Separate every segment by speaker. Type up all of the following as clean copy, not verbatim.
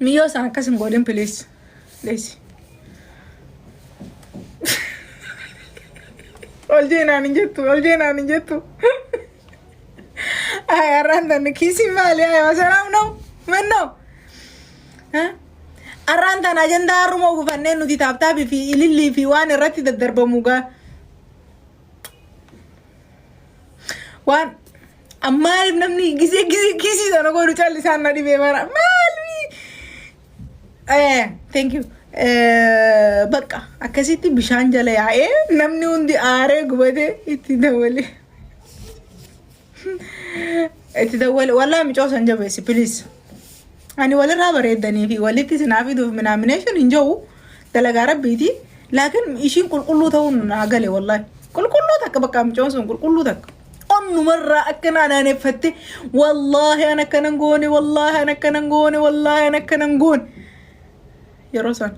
Speaker 1: ميو سنة كاسم قولين بليز ليش والجينا نجتو هاي أرانتا كيسي مالي هاي وسلام نو منو ها أرانتا نجندا رومو بفنن ندي تابتابي في إللي في وان الرتي الدرب موجا وان أما نمني كيسي ده نقول تشارلي سان ندي بمرة مالي thank you بقى أكاسيتي بشان جلا يا نمني وندي آره قبضة إتداولي إتداولي والله مجوز أنجا بس بليز أنا ولا رابر يدني في ولا تسنافي دو من عمنيشن إنجو تلاقى ربيتي لكن إيشين كل تون ناقلي والله كل تك بقى مجوز كل تك أنو مرة أكنا أنا نفتي والله أنا كننقوني والله أنا كننقوني والله أنا كننقون يا روسان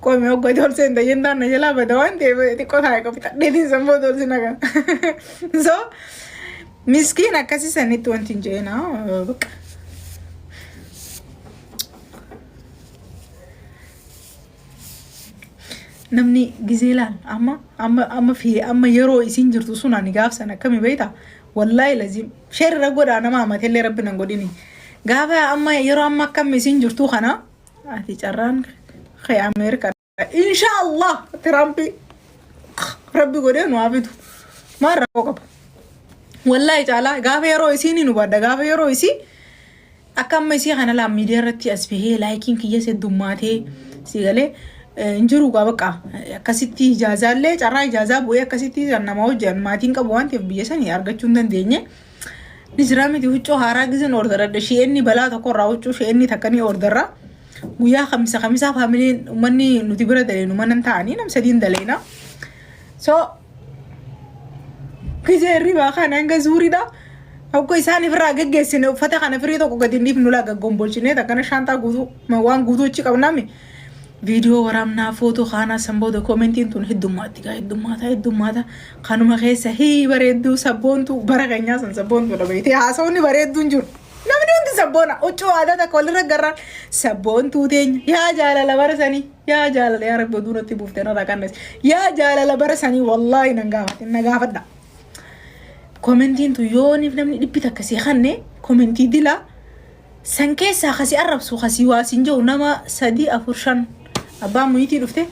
Speaker 1: كوي ميو قاعد يقول سين ده يندان نجلا بدوان دي كو هاي كو بتا دي سمبو دول سيناغا so مسكينة كاسي سنة 20 جينا بك نمني جزيلان أما في أما يرو يسين جرتو سونا نقاف سنة كمي بيتا والله لازم شير رقود أنا ما تلي ربنا نقوليني قافة أما يرو أما كم يسين جرتو خنا أتي جران خي أمريكا إن شاء الله ترامبي ربي قدين وعبدو مرة وقب والله تعالى قافة يرو يسيني نبدا قافة يرو يسي أكم يسي خنا لا ميديا رتي أسبيه لايكين كي يسي دماتي سيغالي انجرو قابقا كسيتي إجازة اللي جرى إجازة بويا كسيتي جانا موجان ماتين كبوان تفبيساني أرغتشون دن ديني نجرامي تيوچو هاراغزن اوردر دشيني بلا تكو راوچو شيني تكني اوردر ويا خمسة فاميلين ومني نتبرة دلين ومن تاني نم سدين دلينا سو كيجي الربا خانا انجا زوري دا او كوي ساني فرا جيسين فتح انا فريدو كو قدين نيف نولا غومبولشيني تكنا شانتا غودو ما وان غودو تشيكا نامي فيديو ورامنا فوتو خانا سمبو دو كومنتين تون هدوماتا خانو ما خيسا هي بريدو سبونتو برغنيا سن سبونتو لبيتي هاسوني بريدو نجور نمني وندي سبونا اوچو عادة كل رغران سبونتو دين يا جالا لبرساني يا جالا يا رب دونو تبوفتنا راكانس يا جالا لبرساني والله نغافت دا كومنتين تو يوني فنمني دبيتا كسي خاني كومنتي ديلا سنكيسا خسي أربسو خسي واسنجو نما سدي أفرشان أبا ميتي دفته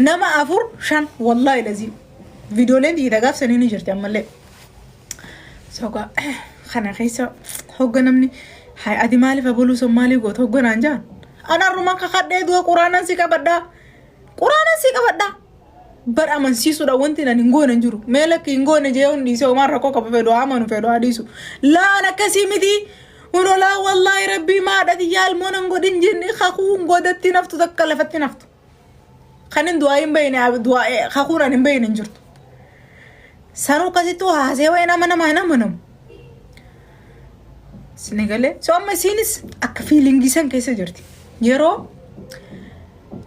Speaker 1: نما أفرشان والله لازم فيديو لندي إذا قاف سنين جرتي أما لي سوكا خنا خيسا هوغا نمني هاي أدي مالي فبولو سومالي قوت هوغا نانجان أنا رومان كخد دوا قرانا سيكا بدا بر أمن سيسو دا وانتي نانجو ننجرو ميلك ينجو نجيون ديسو مارا كوكا بفيدو آمانو فيدو هاديسو لا أنا كسي مدي لا والله ربي ما دتي يال مونغو دنجني خاخو غودتي نفتو تكلفتي نفتو خنين دوايم بين دواء خاخونا نبين نجرت سانو كاسيتو هاسي وينا ما منم سنغالي سو اما سينس اك فيلينغيسن كيس جرتي يرو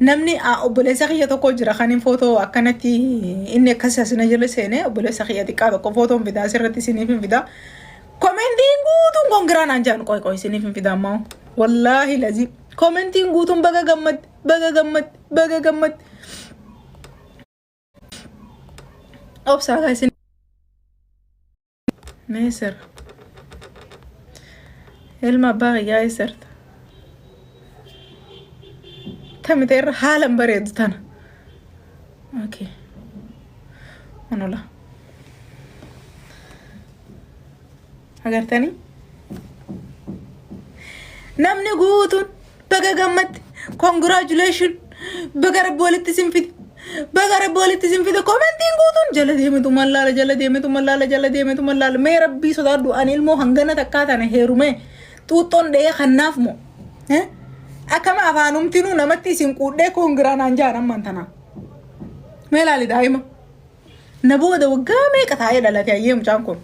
Speaker 1: نمني اوبله سخيه تو كوجرا خنين فوتو اكنتي اني كاسس نجل سينه اوبله سخيه دي كا فوتو بدا سرتي سيني في بدا كومنتين غوتون كونغران انجان كوي سيني في بدا ما والله لازم كومنتين غوتون بغا غمت اوبسا غايسين ميسر الما باغي ياسر تمتير حالا بريد تانا اوكي انا لا اگر تاني نمني غوتون بغا غمت congratulation بغا ربولت سنفيد كومنتين غوتون جل ديمي تملال مي ربي صدادو ان المو هنغنا تكاتنا هيرومي توتون دي خناف مو ها اكما افانوم تنو نمتي سنقود كونغران انجان امانتنا ميلالي دايما نبوده وقامي كتاي دلاتي ايام جانكم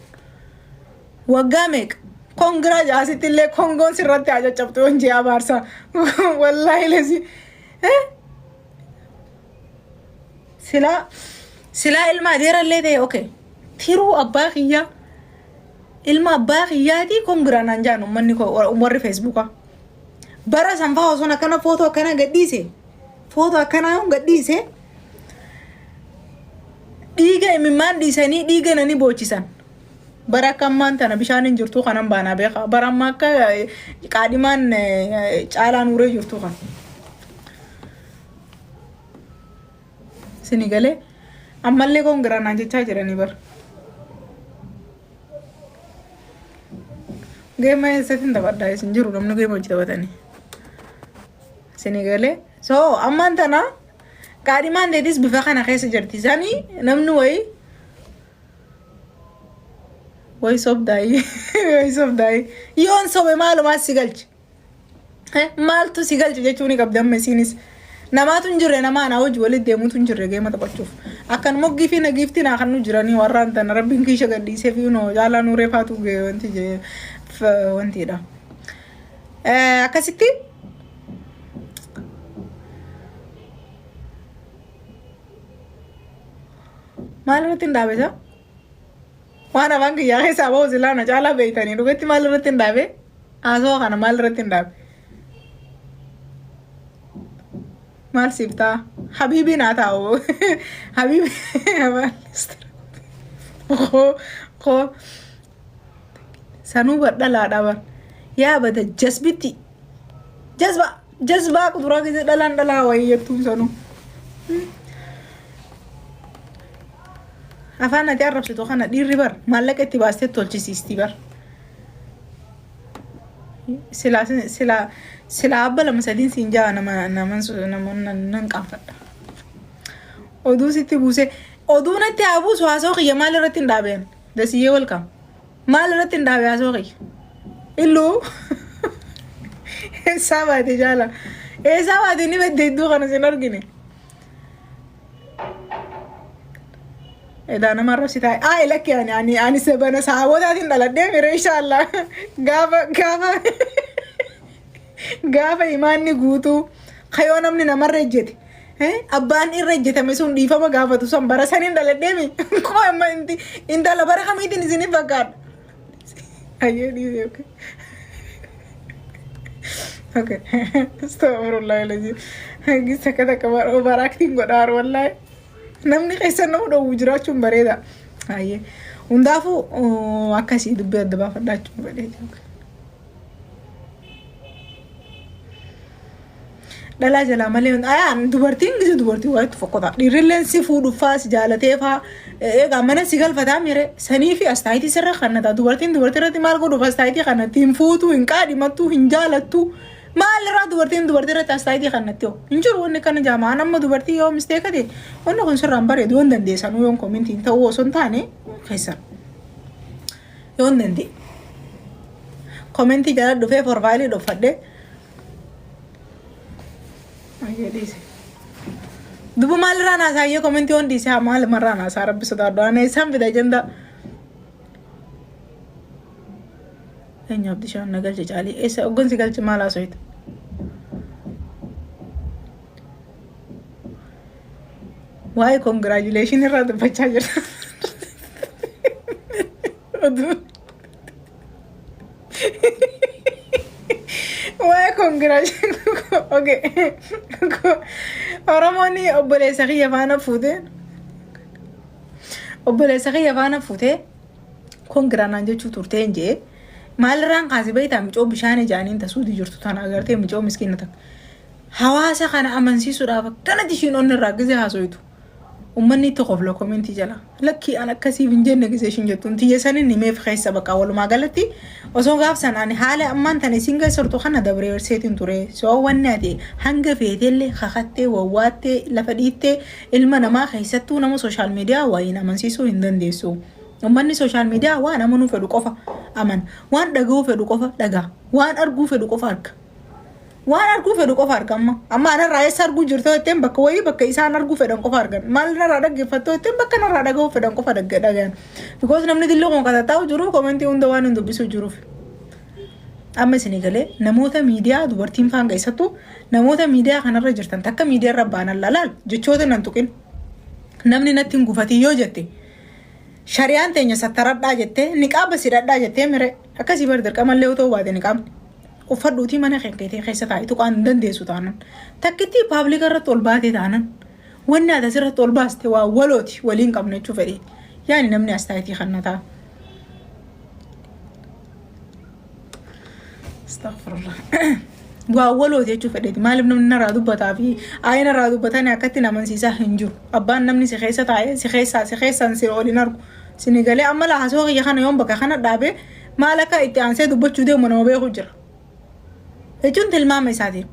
Speaker 1: وقامك كونغرا جاسيت اللي كونغون سرتي اجا چبتو انجي ابارسا والله لذي سلا ilma deera illee ta'e okay tiruu abbaa kiyya ilma abbaa kiyyaati kongiraan anjaan ummanni ko warri feesbuuka bara sanfaa osoo akkana footoo akkana gadhiise footoo akkana gadhiise dhiiga imimmaan dhiisanii dhiiga nani boochisan bara kammaan tana bishaan hin jirtu kanan baanaa beeka bara amma akka qaadhimaan caalaan uree jirtu kan sini galee ammallee koongiraanaan jechaa jiranii bar geema eessatiin taphadhaa isin jiru namni geema hojii taphatanii sini galee so ammaan tana qaadhimaan deetis bifa kana keessa jirti sanii namni way sobdaayi yoon sobe maalumaa si galchi maaltu si galchi jechuun qabdan mesiinis namaatu hin jirre nama anaa hojii walitti deemuutu hin jirre geema taphachuuf akkan moggii fi nagiifti naa kan nu jiranii warraan tana rabbiin kiisha gadhiisee fi jaalaa nuuree faatu ga'e wantiidha akkasitti maal irratti hin dhaabesa waan afaan kiyyaa keessaa bahu silaana caalaa beeytanii dhugatti maal irratti hin dhaabe haasoo kana maal irratti hin dhaabe maal siiftaa habiibii naa taa'u habiibii sanuu badhalaa dhaban yaa bada jasbitti jazbaa quduraa keessa dhalaa wayii jettuun sanuu afaan ati arrabsitu kana dhiirri bar maallaqa itti baastee tolchisiisti bar sila abba lama sadiin siin jaa naman qaanfadha oduu sitti buuse oduu natti haa buusu haasoo kiyya maal irratti hin dhaabeen dasiyyee walqam maal irratti hin dhaabe haasoo kiyya illuu eessaa baate jaala eessaa baate ni bedde iddoo kana sin argine Eda nama arrabsi taa'e ilakki ani sabana saawwataatiin dhaladhee mire inshallah gaafa imaanni guutuu kayoo namni namarra ejjete abbaan irra ejjetame sun dhiifama gaafatu san bara saniin dhaladheemi koo amma intala bara kamiitiin isinif fakkaadha ayyee dhiise okay astaghfirullah alazim gisa takka baraktiin godhaar wallahi namni keessan nama dhowwu jiraachuun bareeda ayyee hundaafu akkasii dubbii adda baafadhaachuun bareeda dhalaa jalaa malee dubartiin gisa dubartii waa itti fokkota dhiirrilleen si fuudhuufaa si jaalateefaa eegaa mana si galfataa mire sanii fi astaayitii sirra kannata dubartiin dubartii irratti maal godhuuf astaayitii kannatti hin fuutuu hin qaadhimattuu hin jaalattuu maal irraa dubartiin irratti astaayitii kannatti yoo hin jiru wanni kana jaamaa amma dubartii yoo misteekate wanni kun sirraan bareedu yoon dandeessanuu yoon koomintiin ta'uu osoo hin taane keessan yoon dandee koomintii jala dhufee forfaayilii dhuffadhee dubu maal irraa naasaayyee koomintii yoon dhiisee maal marraa naasaa rabbi sodaadhu ana isaan fida jenda eenyu abdi shaan na galche caalii eessa oggonsi galche maal haasoyta waa'ee congratulation irraa dubbachaa jirta waa'ee congratulation okay oromoonni obboleessa kiyya faana fuute kongiraanaan jechuu turtee hin jee maalirraan kaasee beektaa micoo bishaan ijaaniin tasuutii jirtu tana agartee micoo miskiina takka hawaasa kana amansiisuudhaaf akkanatti ishiin onni irraa gisee haasoytu ummanni itti qofla koomentii jala lakkii an akkasiif hin jenne gisee ishiin jettuun tiyya sanin himeef keessa bakka walumaa galatti osoo gaafsan ani haala ammaan tana isin geessortu kana dabree barseetiin ture soo wanni ati hanga feeteellee kakattee wawwaattee lafa dhiittee ilma namaa keessattuu nama sooshaal miidiyaa waa'in amansiisuu hin dandeessu. Ummanni social media waan amanuu fedhu qofa aman waan dhaga'uu fedhu qofa dhagaa waan arguu fedhu qofa arga waan arguu fedhu qofa arga amma anarraa eessa arguu jirtoo ittiin bakka wayii bakka isaan arguu fedhan qofa argan maal narraa dhaggeeffattoo ittiin bakka narraa dhaga'uu fedhan qofa dhagayan because namni dilloo kun katattaa'u jiruuf komentii hunda waan hin dubbisuu jiruuf amma isinii galee namoota miidiyaa dubartiin faan keessattuu namoota miidiyaa kanarra jirtan takka miidiyaa irra baanan laal jechoota nan tuqin namni natti hin gufatii yoo jette shari'aan teenya sattaradhaa jettee niqaaba sidhadhaa jettee mire akkasii bar dirqamallee utoo baate niqaabni uffadhuutii mana keetii keessa taa'ee tuqaan dandeessu taanan takkitti paablika irratti ol baatee taanan wanni ati asirratti ol baaste waa walooti waliin qabna jechuu fedhe yaani namni as taayitii kannataa. Astaghfirullah. Waa walooti jechuu fedheeti maaliif namni narraa dubbataa fi aayina irraa dubbatanii akkatti namansiisaa hin jiru abbaan namni si keessa taa'ee si keessaan si oliin argu sini galee amma laasoo kiyya kana yoon bakka kana dhaabee maal akka itti aansee dubbachuu deemu nama beeku jira jechuun tilmaama isaatiin.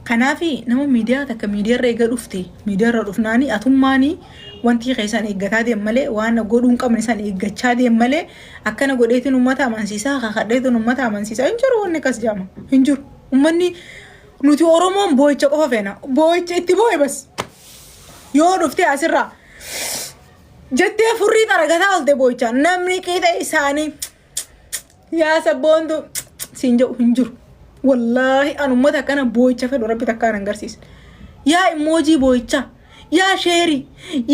Speaker 1: Kanaafi nama miidiyaa takka miidiyaarra eega dhufte miidiyaarra dhufnaanii atummaanii wanti keessan eeggataa deem malee waan godhuun qabne san eeggachaa deem malee akkana godheetiin uummata amansiisaa kakadheetiin uummata amansiisaa hin jiru wanni akkas jaama hin jiru. Uummanni nuti Oromoon boo'icha qofa feena boo'icha itti boo'e bas yoo dhufte asirraa jettee furrii xaragataa olte boo'icha namni qixa isaanii yaa sabboontu siin jedhu hin jiru. Wallahi an ummata kana boo'icha fedhu rabbi takkaan agarsiisa. Yaa emoojii boo'icha yaa sheerii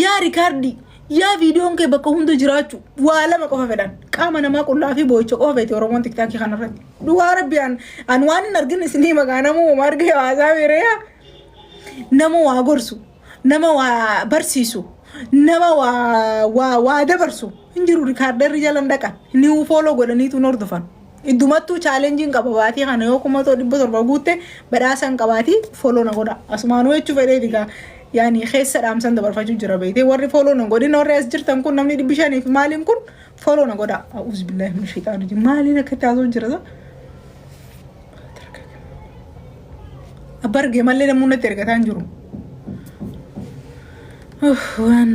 Speaker 1: yaa riikaardii yaa viidiyoon kee bakka hunda jiraachuu waa lama qofa fedhan qaama namaa qullaa fi boo'icha qofa feeti Oromoon tiktaakii kanarratti. Dhugaa rabbi an waan hin argin isinii maqaa namuu marga hawaasaa beereyaa nama waa gorsu nama waa barsiisu nama waa dabarsu hin jiru riikaardarri jalan dhaqan ni fooloo godhaniitu hordofan. Iddumattuu chaalenjiin qaba baatii kana yoo kuma too 700 guutte badhaasan qabaati follow na godha asmaanuu jechuu fedhee diga yaani keessa dhaamsan dabarfachuu jira beeyte warri follow na godhin warri as jirtan kun namni 500 fi maaliin kun follow na godha a'uuzu billahi min shaytaani rajim maaliin akka taasoo jira sa abarge malee namoonni ergataan jiru waan